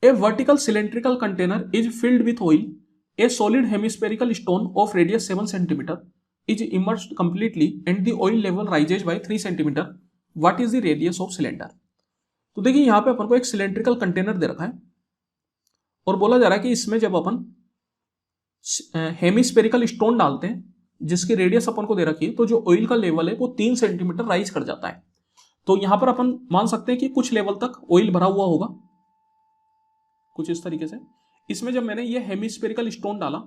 A vertical cylindrical container is filled with oil, a solid hemispherical stone of radius 7 centimetre is immersed completely and the oil level rises by 3 centimetre, what is the radius of cylinder. तो देखिए यहां पे अपन को एक cylindrical container दे रखा है और बोला जा रहा है कि इसमें जब अपन हेमिस्फेरिकल स्टोन डालते हैं जिसकी रेडियस अपन को दे रखी है, तो जो ऑयल का लेवल है वो 3 सेंटीमीटर राइज कर जाता है। तो यहां पर अपन मान सकते हैं कि कुछ लेवल तक ऑयल भरा हुआ होगा कुछ इस तरीके से। इसमें जब मैंने ये हेमिस्फेरिकल स्टोन डाला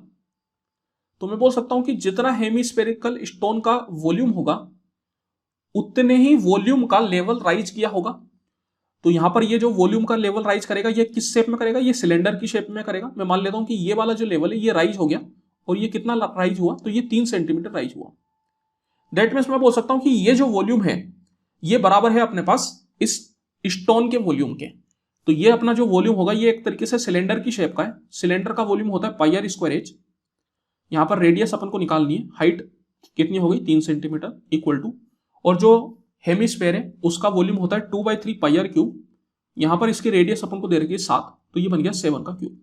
तो मैं बोल सकता हूं कि जितना हेमिस्फेरिकल स्टोन का वॉल्यूम होगा उतने ही वॉल्यूम का लेवल राइज किया होगा। तो यहां पर ये जो वॉल्यूम का लेवल राइज करेगा ये किस शेप में करेगा, ये सिलेंडर की शेप में करेगा। मैं मान लेता हूं कि ये वाला जो लेवल है ये राइज हो गया और ये कितना राइज हुआ, तो ये 3 सेंटीमीटर राइज हुआ। दैट मीन्स मैं बोल सकता हूं कि ये जो वॉल्यूम है ये बराबर है अपने पास इस स्टोन के वॉल्यूम के। तो ये अपना जो वॉल्यूम होगा ये एक तरीके से सिलेंडर की शेप का है। सिलेंडर का वॉल्यूम होता है पाई आर स्क्वायर एच। यहां पर रेडियस अपन को निकालनी है, हाइट कितनी हो गई 3 सेंटीमीटर इक्वल टू, और जो हेमिस्फेयर है उसका वॉल्यूम होता है 2/3 पाई आर क्यूब। यहां पर इसकी रेडियस अपन को दे रखी है 7, तो ये बन गया 7 का क्यूब।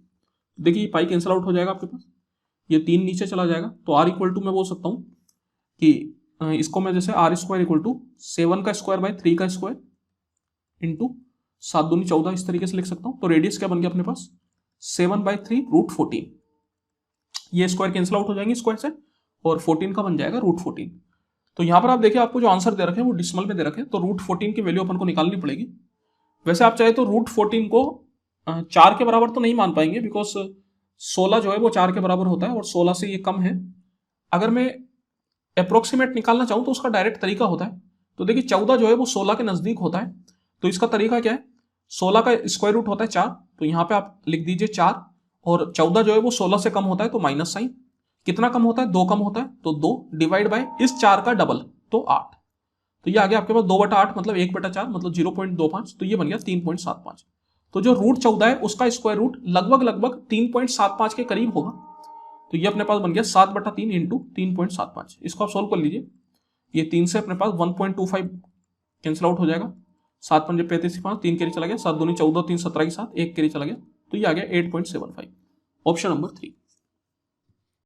देखिए पाई कैंसिल आउट हो जाएगा आपके पास, ये 3 नीचे चला जाएगा। तो आर इक्वल टू मैं बोल सकता हूं कि इसको मैं जैसे आर स्क्वायर इक्वल टू 7 का स्क्वायर बाय 3 का स्क्वायर इंटू 7 दूनी 14 इस तरीके से लिख सकता हूं। तो रेडियस क्या बन गया अपने पास 7/3 √14। ये स्क्वायर कैंसिल आउट हो जाएंगे स्क्वायर से और 14 का बन जाएगा √14। तो यहां पर आप देखिए आपको जो आंसर दे रखे हैं वो डिसिमल में दे रखे हैं, तो √14 की वैल्यू अपन को निकालनी पड़ेगी। वैसे आप चाहे तो √14 को 4 के बराबर तो नहीं मान पाएंगे, बिकॉज 16 जो है वो 4 के बराबर होता है और 16 से ये कम है। अगर मैं अप्रोक्सीमेट निकालना चाहूं तो उसका डायरेक्ट तरीका होता है। तो देखिए 14 जो है वो 16 के नजदीक होता है, तो इसका तरीका क्या है, 16 का स्क्वायर रूट होता है 4, तो यहां पे आप लिख दीजिए 4, और 14 जो है वो 16 से कम होता है तो माइनस साइन। कितना कम होता है 2 कम होता है, तो 2 डिवाइड बाय इस 4 का डबल तो 8। तो ये आ गया आपके पास 2/8 मतलब 1/4 मतलब 0.25, तो ये बन गया 3.75। तो जो √14 है उसका स्क्वायर रूट लगभग 3.75 के करीब होगा। तो ये अपने पास बन गया 7/3 इंटू 3.75। इसको आप सोल्व कर लीजिए। ये 3 से अपने पास 1.25 कैंसिल आउट हो जाएगा। 7 पंजे 35 5 3 कैरी चला गया, 7 दूनी 14 3 17 के साथ 1 कैरी चला गया, तो ये आ गया 8.75। Option number 3।